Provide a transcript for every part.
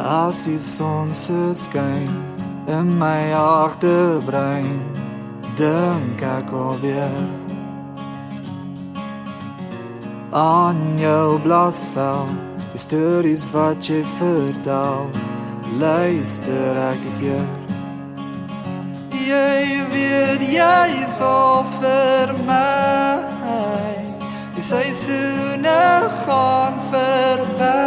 As die son so skyn in my agterbrein, dink ek alweer aan jou blasvel, die stories wat jy vertel, luister ek die keer. Jy weet jy sals vir my, die seisoene gaan verby.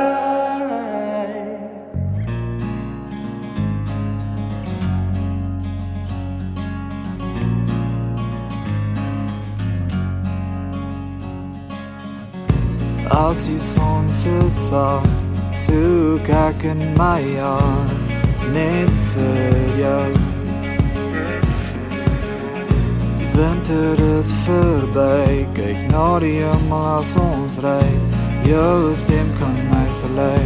As die son so sag, soek ek in my hart net vir jou. Die winter is verby, kyk na die hemel as ons ry, jou stem kan my verlei.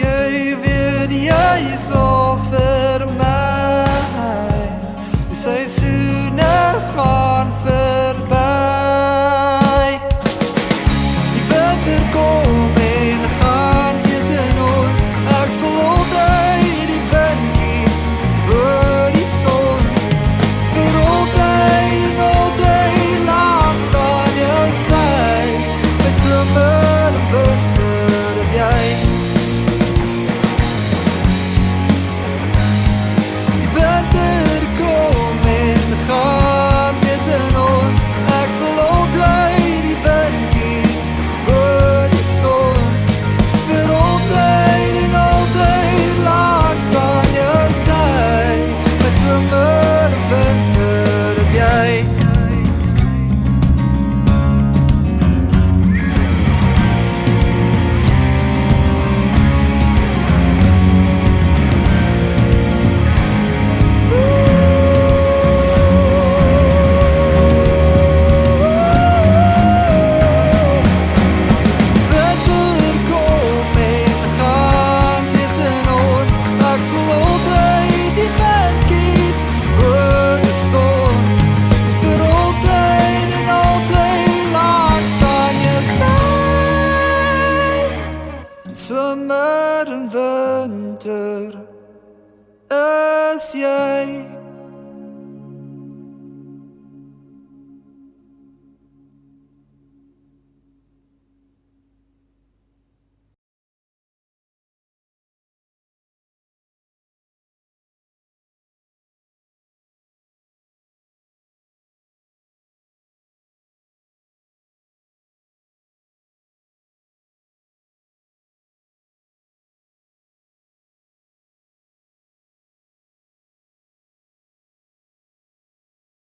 Jy weet jy sals vir my, die seisoene gaan verby. Somer en winter is jy.